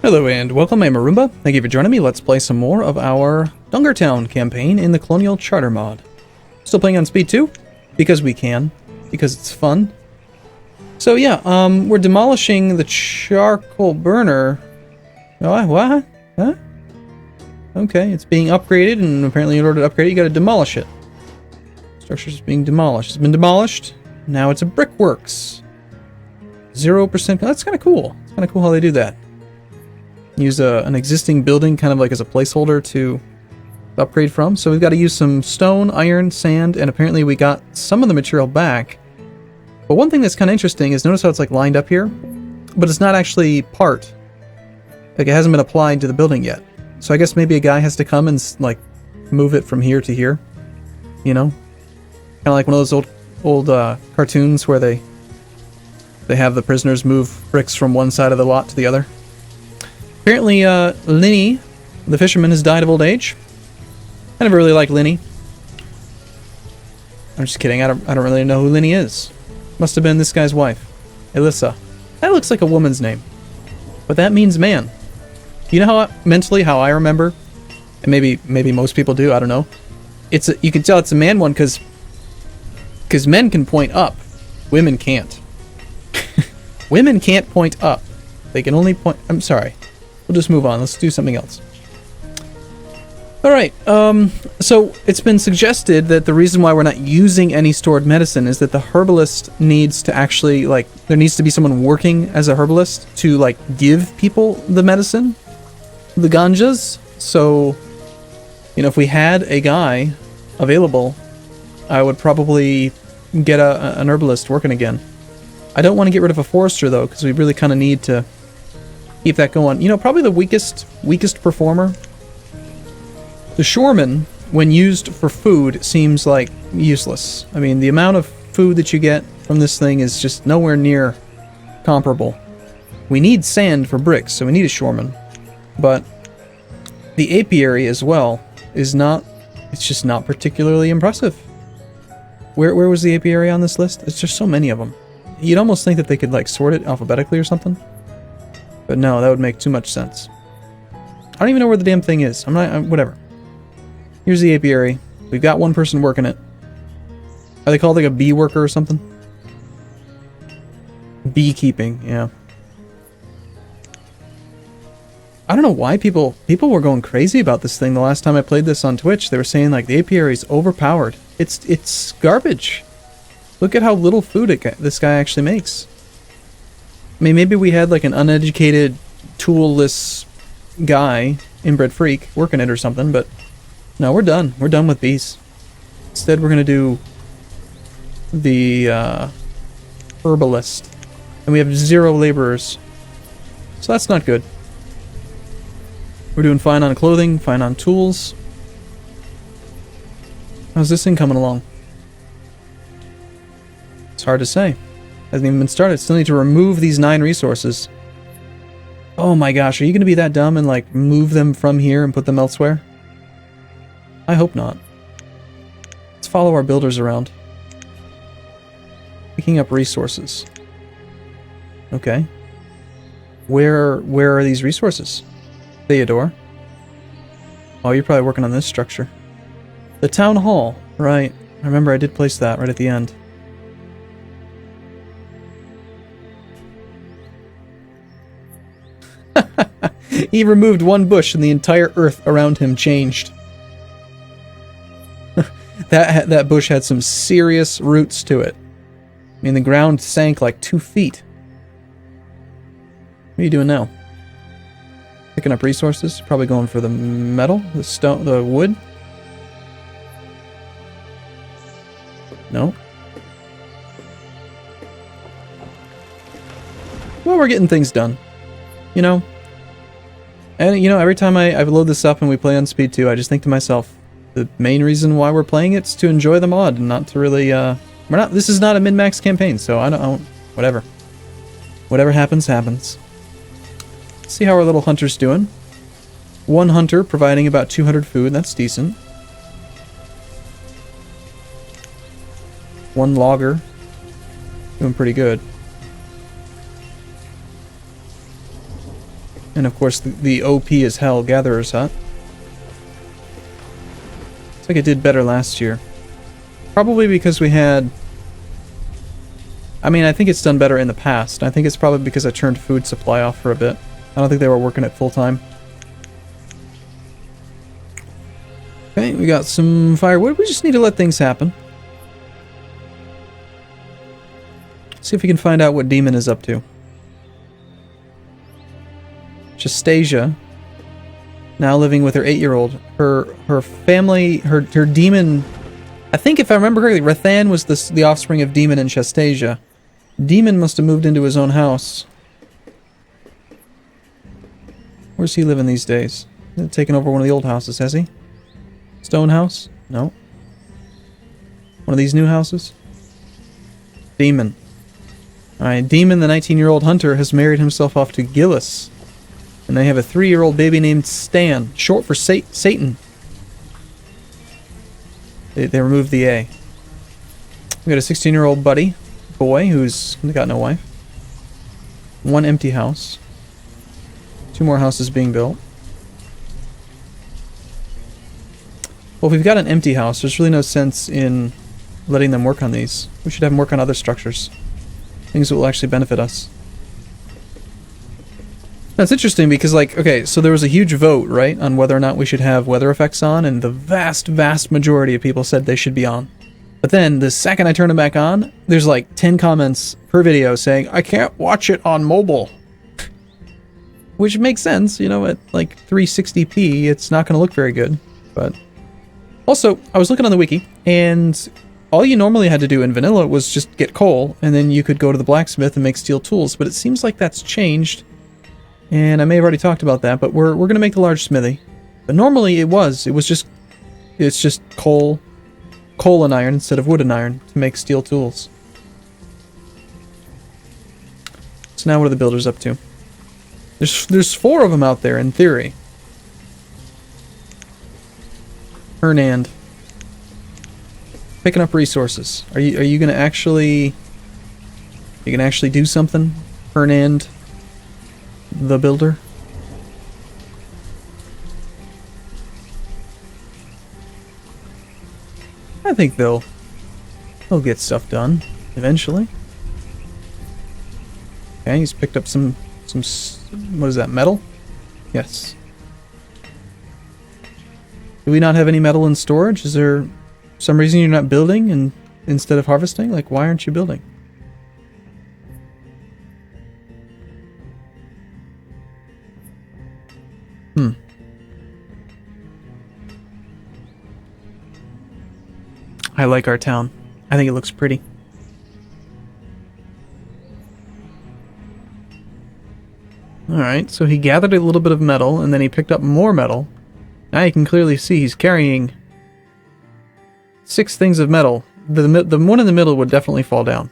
Hello and welcome, I'm Arumba. Thank you for joining me. Let's play some more of our Dunkertown campaign in the Colonial Charter mod. Still playing on speed 2, because we can, because it's fun. So yeah, we're demolishing the charcoal burner. Oh, what? Huh? Okay, it's being upgraded, and apparently in order to upgrade it, you gotta demolish it. Structure's being demolished. It's been demolished. Now it's a brickworks. 0%. That's kind of cool. It's kind of cool how they do that. Use an existing building kind of like as a placeholder to upgrade from. So we've got to use some stone, iron, sand, and apparently we got some of the material back. But one thing that's kind of interesting is notice how it's like lined up here, but it's not actually part. Like it hasn't been applied to the building yet. So I guess maybe a guy has to come and like move it from here to here. You know? Kind of like one of those old cartoons where they have the prisoners move bricks from one side of the lot to the other. Apparently, Linny, the fisherman, has died of old age. I never really liked Linny. I'm just kidding. I don't really know who Linny is. Must have been this guy's wife, Alyssa. That looks like a woman's name, but that means man. You know how mentally how I remember, and maybe most people do. I don't know. You can tell it's a man one because men can point up, women can't. Women can't point up. They can only point. I'm sorry. We'll just move on. Let's do something else. Alright, so it's been suggested that the reason why we're not using any stored medicine is that the herbalist needs to actually, like, there needs to be someone working as a herbalist to, like, give people the medicine, the ganjas. So, you know, if we had a guy available, I would probably get an herbalist working again. I don't want to get rid of a forester, though, because we really kind of need to keep that going. You know, probably the weakest performer. The shoreman, when used for food, seems like useless. I mean, the amount of food that you get from this thing is just nowhere near comparable. We need sand for bricks, so we need a shoreman. But the apiary as well is not, it's just not particularly impressive. Where was the apiary on this list? There's just so many of them. You'd almost think that they could, like, sort it alphabetically or something. But no, that would make too much sense. I don't even know where the damn thing is. Whatever. Here's the apiary. We've got one person working it. Are they called like a bee worker or something? Beekeeping, yeah. I don't know why people were going crazy about this thing the last time I played this on Twitch. They were saying like the apiary is overpowered. It's garbage. Look at how little food this guy actually makes. I mean, maybe we had like an uneducated, tool-less guy, inbred freak, working it or something, but no, we're done. We're done with bees. Instead, we're going to do the herbalist. And we have 0 laborers. So that's not good. We're doing fine on clothing, fine on tools. How's this thing coming along? It's hard to say. Hasn't even been started. Still need to remove these 9 resources. Oh my gosh, are you going to be that dumb and like move them from here and put them elsewhere? I hope not. Let's follow our builders around. Picking up resources. Okay. Where are these resources? Theodore. Oh, you're probably working on this structure. The town hall. Right. I remember I did place that right at the end. He removed 1 bush and the entire earth around him changed. That bush had some serious roots to it. I mean, the ground sank like 2 feet. What are you doing now? Picking up resources? Probably going for the metal? The stone? The wood? No. Well, we're getting things done. You know? And, you know, every time I load this up and we play on speed 2, I just think to myself, the main reason why we're playing it's to enjoy the mod and not to really, this is not a min-max campaign, so I don't, whatever. Whatever happens, happens. Let's see how our little hunter's doing. 1 hunter providing about 200 food, that's decent. 1 logger. Doing pretty good. And of course, the OP as hell Gatherer's Hut. Looks like it did better last year. Probably because we had... I mean, I think it's done better in the past. I think it's probably because I turned food supply off for a bit. I don't think they were working it full time. Okay, we got some firewood. We just need to let things happen. See if we can find out what Demon is up to. Chastasia, now living with her 8-year-old. Her family, her demon... I think if I remember correctly, Rathan was the offspring of Demon and Chastasia. Demon must have moved into his own house. Where's he living these days? He's taken over one of the old houses, has he? Stone house? No. One of these new houses? Demon. Alright, Demon, the 19-year-old hunter, has married himself off to Gillis. And they have a 3-year-old baby named Stan, short for Satan. They removed the A. We got a 16-year-old boy who's got no wife. One empty house. 2 more houses being built. Well, if we've got an empty house, there's really no sense in letting them work on these. We should have them work on other structures. Things that will actually benefit us. That's interesting because, like, okay, so there was a huge vote, right, on whether or not we should have weather effects on, and the vast, vast majority of people said they should be on. But then, the second I turn them back on, there's like 10 comments per video saying, I can't watch it on mobile. Which makes sense, you know, at like 360p, it's not going to look very good. But also, I was looking on the wiki, and all you normally had to do in vanilla was just get coal, and then you could go to the blacksmith and make steel tools, but it seems like that's changed. And I may have already talked about that, but we're going to make the large smithy. But normally it's just coal and iron instead of wood and iron to make steel tools. So now what are the builders up to? There's 4 of them out there in theory. Hernand. Picking up resources. Are you going to actually... You can actually do something? Hernand? The builder? I think they'll get stuff done eventually. Okay, he's picked up some what is that, metal? Yes. Do we not have any metal in storage? Is there some reason you're not building and instead of harvesting? Like, why aren't you building? I like our town. I think it looks pretty. Alright, so he gathered a little bit of metal, and then he picked up more metal. Now you can clearly see he's carrying 6 things of metal. The one in the middle would definitely fall down.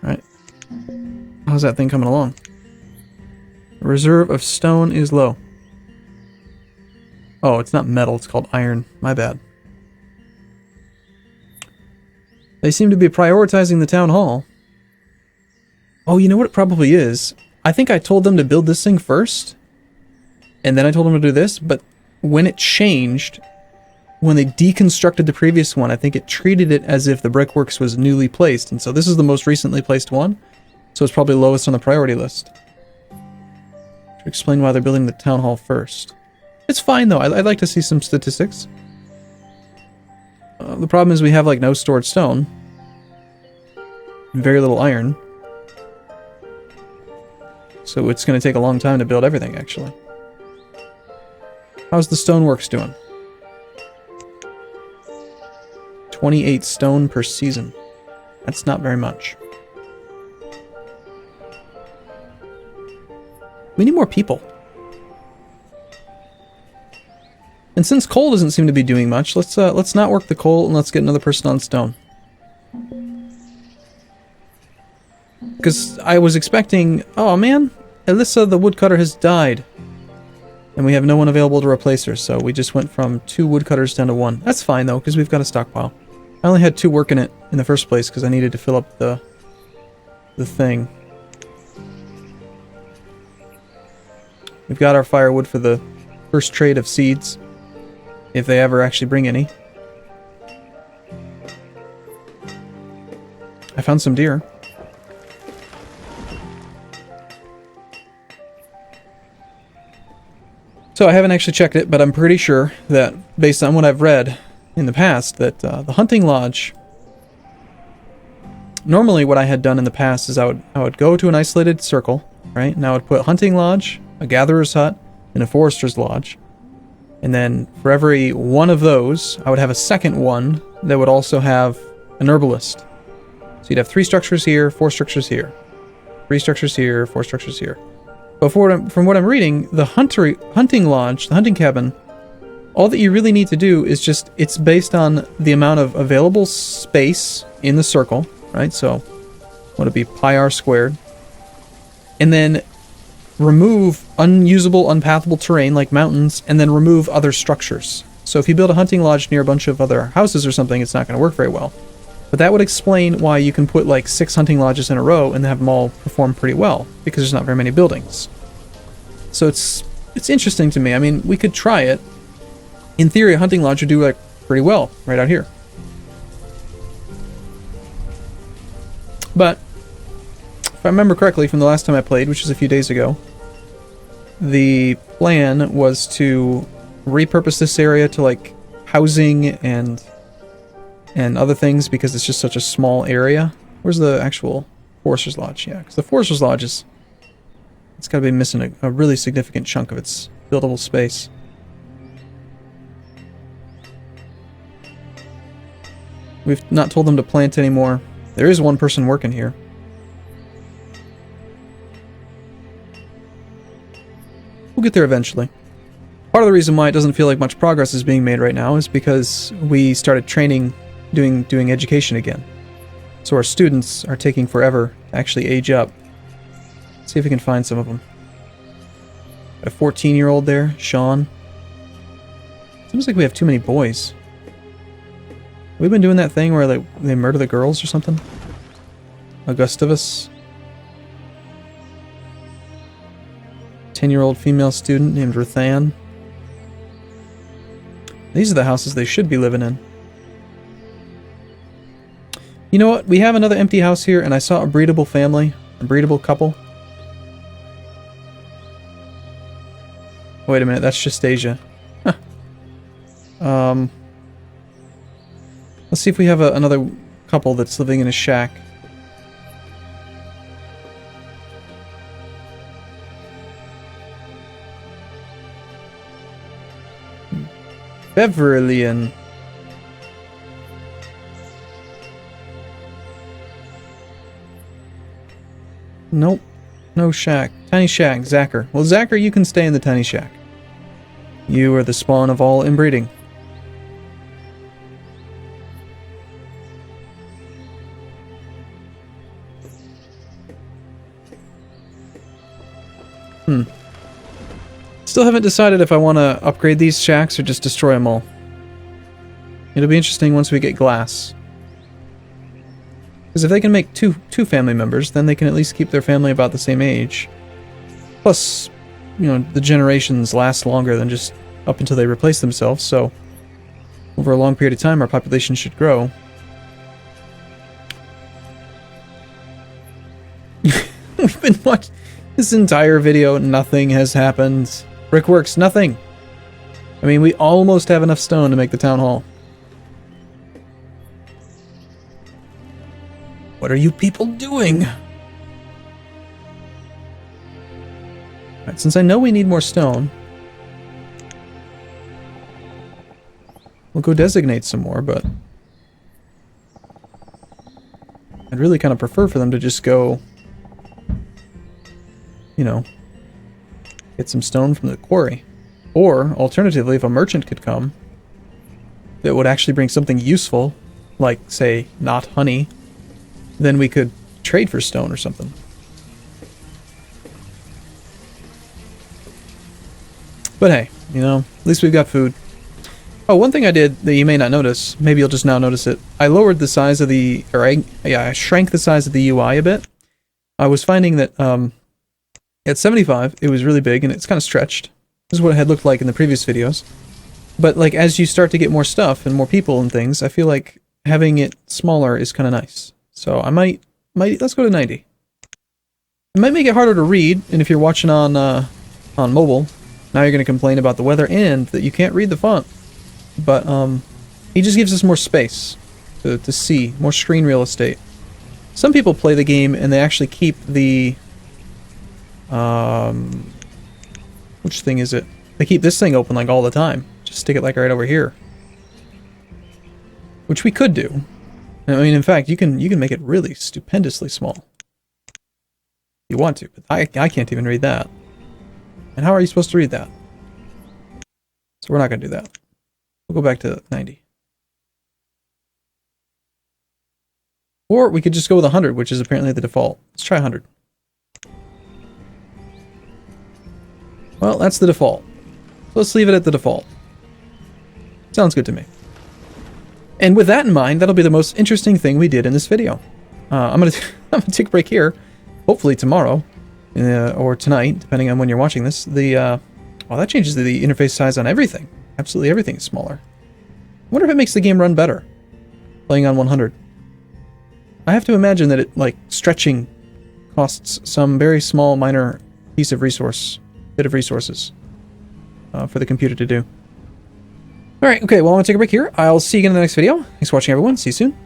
Alright. How's that thing coming along? The reserve of stone is low. Oh, it's not metal, it's called iron. My bad. They seem to be prioritizing the town hall. Oh, you know what it probably is? I think I told them to build this thing first, and then I told them to do this, but when it changed, when they deconstructed the previous one, I think it treated it as if the brickworks was newly placed, and so this is the most recently placed one, so it's probably lowest on the priority list. To explain why they're building the town hall first. It's fine, though. I'd like to see some statistics. The problem is we have, like, no stored stone. Very little iron. So it's going to take a long time to build everything, actually. How's the stoneworks doing? 28 stone per season. That's not very much. We need more people. And since coal doesn't seem to be doing much, let's not work the coal and let's get another person on stone. Because I was expecting, oh man, Alyssa the woodcutter has died. And we have no one available to replace her, so we just went from 2 woodcutters down to 1. That's fine though, because we've got a stockpile. I only had 2 working it in the first place because I needed to fill up the thing. We've got our firewood for the first trade of seeds, if they ever actually bring any. I found some deer. So I haven't actually checked it, but I'm pretty sure that, based on what I've read in the past, that the hunting lodge... Normally what I had done in the past is I would go to an isolated circle, right? And I would put a hunting lodge, a gatherer's hut, and a forester's lodge. And then for every one of those, I would have a second one that would also have an herbalist. So you'd have 3 structures here, 4 structures here. 3 structures here, 4 structures here. But from what I'm reading, the hunting lodge, the hunting cabin, all that you really need to do is just, it's based on the amount of available space in the circle, right? So, what would it be, pi r squared? And then remove unusable, unpathable terrain like mountains, and then remove other structures. So if you build a hunting lodge near a bunch of other houses or something, it's not going to work very well. But that would explain why you can put like 6 hunting lodges in a row and have them all perform pretty well, because there's not very many buildings. So it's interesting to me. I mean, we could try it. In theory, a hunting lodge would do like pretty well right out here. But if I remember correctly from the last time I played, which was a few days ago, the plan was to repurpose this area to like housing and other things, because it's just such a small area. Where's the actual Forester's Lodge? Yeah, because the Forester's Lodge is... It's got to be missing a really significant chunk of its buildable space. We've not told them to plant anymore. There is one person working here. We'll get there eventually. Part of the reason why it doesn't feel like much progress is being made right now is because we started training, doing education again. So our students are taking forever to actually age up. Let's see if we can find some of them. Got a 14-year-old there, Sean. Seems like we have too many boys. We've been doing that thing where they murder the girls or something. Augustivus. 10-year-old female student named Ruthan. These are the houses they should be living in. You know what? We have another empty house here, and I saw a breedable family, a breedable couple. Wait a minute, that's just Asia. Huh. Let's see if we have another couple that's living in a shack. Beverlyan. Nope. No shack. Tiny shack. Zacher. Well, Zacher, you can stay in the tiny shack. You are the spawn of all inbreeding. Still haven't decided if I want to upgrade these shacks or just destroy them all. It'll be interesting once we get glass. Because if they can make two family members, then they can at least keep their family about the same age. Plus, you know, the generations last longer than just up until they replace themselves, so over a long period of time our population should grow. We've been watching this entire video, nothing has happened. Brickworks, nothing. I mean, we almost have enough stone to make the town hall. What are you people doing? Alright, since I know we need more stone, we'll go designate some more, but I'd really kind of prefer for them to just go, you know, get some stone from the quarry. Or, alternatively, if a merchant could come that would actually bring something useful, like, say, not honey, then we could trade for stone or something. But hey, you know, at least we've got food. Oh, one thing I did that you may not notice, maybe you'll just now notice it, I lowered the size of the, I shrank the size of the UI a bit. I was finding that, At 75, it was really big, and it's kind of stretched. This is what it had looked like in the previous videos. But, like, as you start to get more stuff and more people and things, I feel like having it smaller is kind of nice. So I might, let's go to 90. It might make it harder to read, and if you're watching on mobile, now you're going to complain about the weather and that you can't read the font. But, he just gives us more space to see, more screen real estate. Some people play the game and they actually keep the, which thing is it? They keep this thing open like all the time. Just stick it like right over here. Which we could do. I mean, in fact, you can make it really stupendously small. If you want to, but I can't even read that. And how are you supposed to read that? So we're not going to do that. We'll go back to 90. Or we could just go with 100, which is apparently the default. Let's try 100. Well, that's the default. So let's leave it at the default. Sounds good to me. And with that in mind, that'll be the most interesting thing we did in this video. I'm gonna take a break here. Hopefully tomorrow, or tonight, depending on when you're watching this. Well, that changes the interface size on everything. Absolutely everything is smaller. I wonder if it makes the game run better, playing on 100. I have to imagine that it, like, stretching costs some very small, minor bit of resources for the computer to do. Alright, okay, well, I'm going to take a break here. I'll see you again in the next video. Thanks for watching, everyone. See you soon.